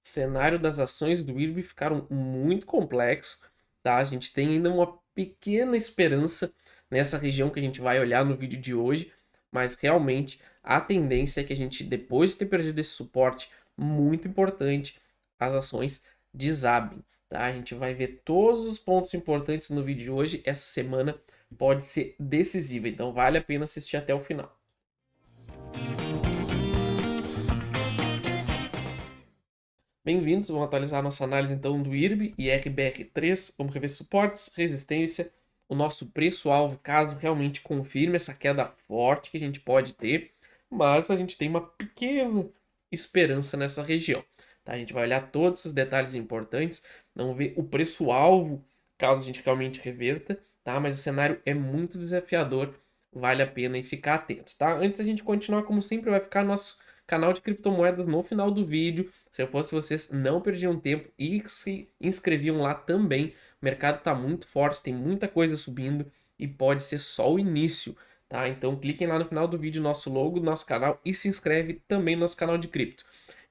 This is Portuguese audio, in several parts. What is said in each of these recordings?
cenário das ações do IRB ficaram muito complexo, tá? A gente tem ainda uma pequena esperança nessa região que a gente vai olhar no vídeo de hoje, mas realmente a tendência é que a gente, depois de ter perdido esse suporte muito importante, as ações desabem, tá? A gente vai ver todos os pontos importantes no vídeo de hoje. Essa semana pode ser decisiva, então vale a pena assistir até o final. Bem-vindos, vamos atualizar a nossa análise então do IRB e RBR3, vamos rever suportes, resistência, o nosso preço-alvo, caso realmente confirme essa queda forte que a gente pode ter, mas a gente tem uma pequena esperança nessa região. Tá? A gente vai olhar todos esses detalhes importantes, não ver o preço-alvo, caso a gente realmente reverta, tá? Mas o cenário é muito desafiador, vale a pena ficar atento, tá? Antes a gente continuar, como sempre, vai ficar nosso canal de criptomoedas no final do vídeo. Se eu fosse vocês, não perdiam tempo e se inscreviam lá também. O mercado está muito forte, tem muita coisa subindo e pode ser só o início, tá? Então cliquem lá no final do vídeo, nosso logo do nosso canal e se inscreve também no nosso canal de cripto.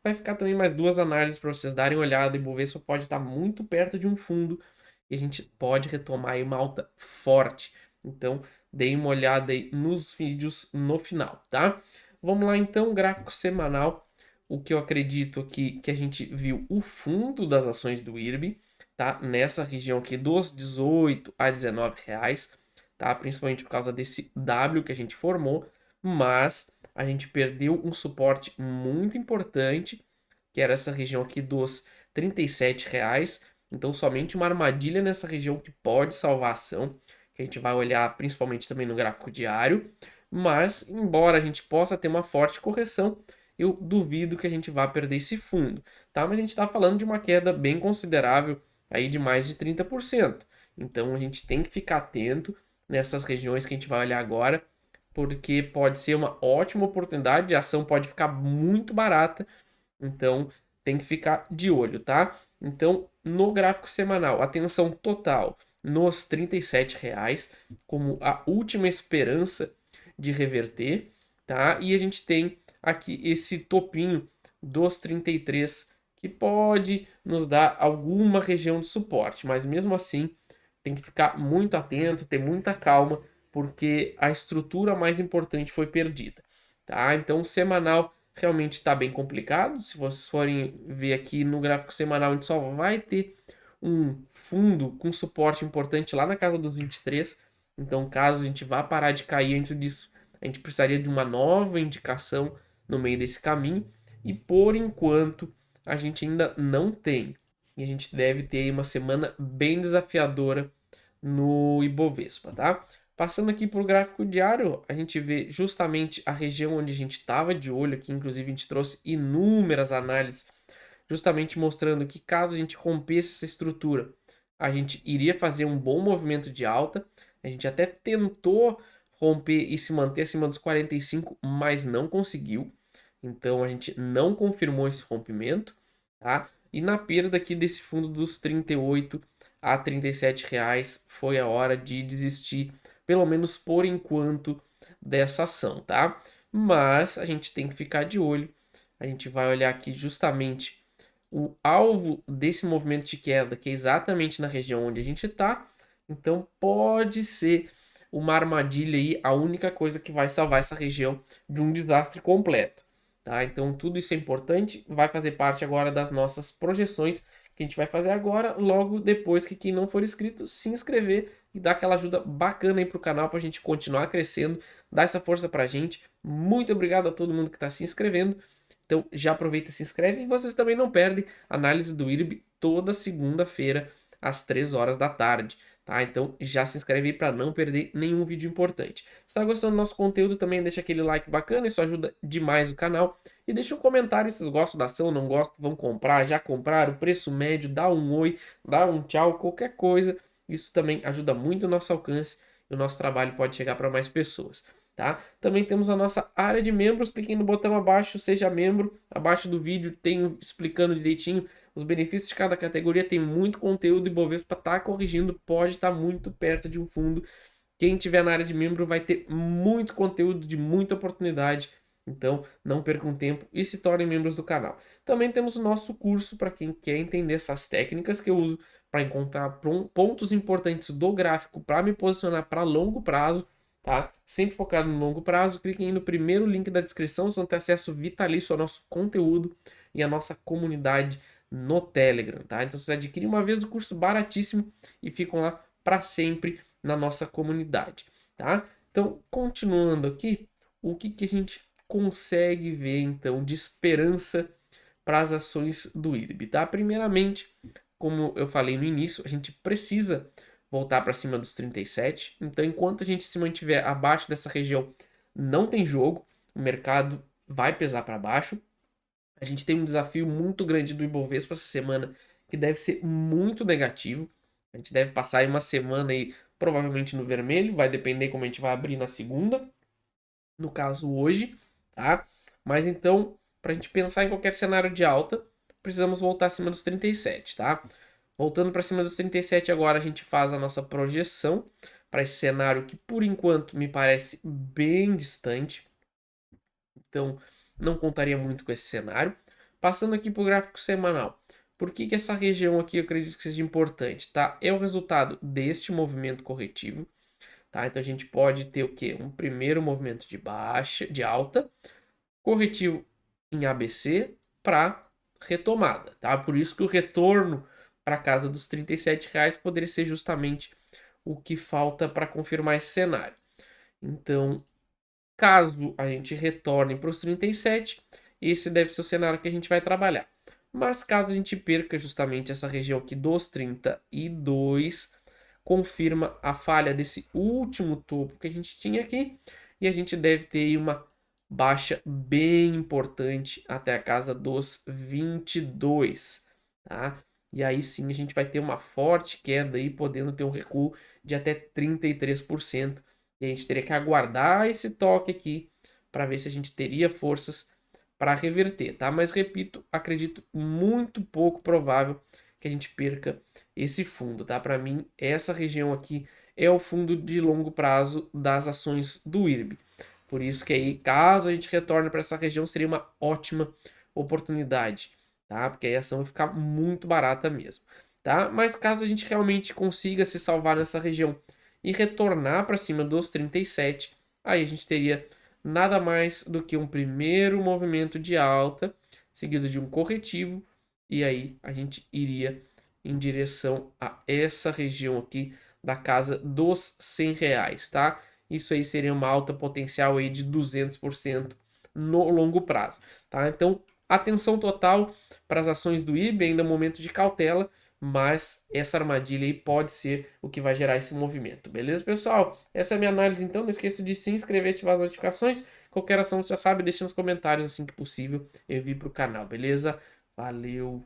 Vai ficar também mais duas análises para vocês darem uma olhada. E Ibovespa pode estar muito perto de um fundo e a gente pode retomar aí uma alta forte. Então, deem uma olhada aí nos vídeos no final, tá? Vamos lá então, gráfico semanal. O que eu acredito aqui que a gente viu o fundo das ações do IRB, tá? Nessa região aqui dos 18 a 19 reais, tá? Principalmente por causa desse W que a gente formou, mas a gente perdeu um suporte muito importante, que era essa região aqui dos 37 reais. Então, somente uma armadilha nessa região que pode salvar a ação, que a gente vai olhar principalmente também no gráfico diário. Mas, embora a gente possa ter uma forte correção, eu duvido que a gente vá perder esse fundo, tá? Mas a gente está falando de uma queda bem considerável, aí de mais de 30%. Então, a gente tem que ficar atento nessas regiões que a gente vai olhar agora, porque pode ser uma ótima oportunidade, a ação pode ficar muito barata, então tem que ficar de olho, tá? Então, no gráfico semanal, atenção total nos R$ 37,00 como a última esperança de reverter, tá? E a gente tem aqui esse topinho dos 33 que pode nos dar alguma região de suporte, mas mesmo assim tem que ficar muito atento, ter muita calma, porque a estrutura mais importante foi perdida, tá? Então, semanal realmente está bem complicado. Se vocês forem ver aqui no gráfico semanal, a gente só vai ter um fundo com suporte importante lá na casa dos 23. Então, caso a gente vá parar de cair antes disso, a gente precisaria de uma nova indicação no meio desse caminho. E por enquanto, a gente ainda não tem. E a gente deve ter uma semana bem desafiadora no Ibovespa, tá? Passando aqui para o gráfico diário, a gente vê justamente a região onde a gente estava de olho aqui, inclusive a gente trouxe inúmeras análises, justamente mostrando que caso a gente rompesse essa estrutura, a gente iria fazer um bom movimento de alta. A gente até tentou romper e se manter acima dos 45, mas não conseguiu. Então a gente não confirmou esse rompimento, tá? E na perda aqui desse fundo dos 38 a R$ 37,00 foi a hora de desistir, pelo menos por enquanto, dessa ação, tá? Mas a gente tem que ficar de olho. A gente vai olhar aqui justamente o alvo desse movimento de queda, que é exatamente na região onde a gente está. Então pode ser uma armadilha aí, a única coisa que vai salvar essa região de um desastre completo. Tá? Então tudo isso é importante, vai fazer parte agora das nossas projeções que a gente vai fazer agora, logo depois que quem não for inscrito se inscrever e dar aquela ajuda bacana aí pro canal para a gente continuar crescendo, dar essa força pra gente. Muito obrigado a todo mundo que está se inscrevendo. Então já aproveita e se inscreve e vocês também não perdem a análise do IRB toda segunda-feira às 3 horas da tarde, tá? Então já se inscreve aí para não perder nenhum vídeo importante. Se está gostando do nosso conteúdo também deixa aquele like bacana, isso ajuda demais o canal. E deixa um comentário se vocês gostam da ação, não gostam, vão comprar, já compraram, preço médio, dá um oi, dá um tchau, qualquer coisa. Isso também ajuda muito o nosso alcance e o nosso trabalho pode chegar para mais pessoas. Tá? Também temos a nossa área de membros, cliquem no botão abaixo, seja membro, abaixo do vídeo tem explicando direitinho os benefícios de cada categoria, tem muito conteúdo e Bovespa está corrigindo, pode estar muito perto de um fundo. Quem tiver na área de membro vai ter muito conteúdo de muita oportunidade Então, não percam tempo e se tornem membros do canal. Também temos o nosso curso para quem quer entender essas técnicas que eu uso para encontrar pontos importantes do gráfico para me posicionar para longo prazo, tá? Sempre focado no longo prazo. Cliquem aí no primeiro link da descrição, vocês vão ter acesso vitalício ao nosso conteúdo e à nossa comunidade no Telegram, tá? Então vocês adquirem uma vez o curso baratíssimo e ficam lá para sempre na nossa comunidade, tá? Então, continuando aqui, o que a gente consegue ver então de esperança para as ações do IRB, tá? Primeiramente, como eu falei no início, a gente precisa voltar para cima dos 37. Então, enquanto a gente se mantiver abaixo dessa região, não tem jogo, o mercado vai pesar para baixo. A gente tem um desafio muito grande do Ibovespa essa semana, que deve ser muito negativo. A gente deve passar aí uma semana aí, provavelmente no vermelho, vai depender como a gente vai abrir na segunda, no caso hoje, tá? Mas então, para a gente pensar em qualquer cenário de alta, precisamos voltar acima dos 37, tá? Voltando para cima dos 37 agora, a gente faz a nossa projeção para esse cenário que por enquanto me parece bem distante. Então, não contaria muito com esse cenário. Passando aqui para o gráfico semanal. Por que essa região aqui eu acredito que seja importante, tá? É o resultado deste movimento corretivo, tá? Então a gente pode ter o quê? Um primeiro movimento de baixa, de alta, corretivo em ABC para retomada, tá? Por isso que o retorno para casa dos R$ 37 poderia ser justamente o que falta para confirmar esse cenário. Então, caso a gente retorne para os 37, esse deve ser o cenário que a gente vai trabalhar. Mas caso a gente perca justamente essa região aqui dos 32, confirma a falha desse último topo que a gente tinha aqui, e a gente deve ter aí uma baixa bem importante até a casa dos 22, tá? E aí sim a gente vai ter uma forte queda aí, podendo ter um recuo de até 33%. E a gente teria que aguardar esse toque aqui para ver se a gente teria forças para reverter, tá? Mas repito, acredito muito pouco provável que a gente perca esse fundo, tá? Para mim, essa região aqui é o fundo de longo prazo das ações do IRB. Por isso que aí, caso a gente retorne para essa região, seria uma ótima oportunidade, tá? Porque aí a ação vai ficar muito barata mesmo, tá? Mas caso a gente realmente consiga se salvar nessa região e retornar para cima dos 37, aí a gente teria nada mais do que um primeiro movimento de alta, seguido de um corretivo, e aí a gente iria em direção a essa região aqui da casa dos R$ 100, tá? Isso aí seria uma alta potencial aí de 200% no longo prazo, tá? Então, atenção total para as ações do IB, ainda momento de cautela, mas essa armadilha aí pode ser o que vai gerar esse movimento, beleza, pessoal? Essa é a minha análise, então. Não esqueça de se inscrever e ativar as notificações. Qualquer ação, você já sabe, deixa nos comentários assim que possível eu vir para o canal, beleza? Valeu!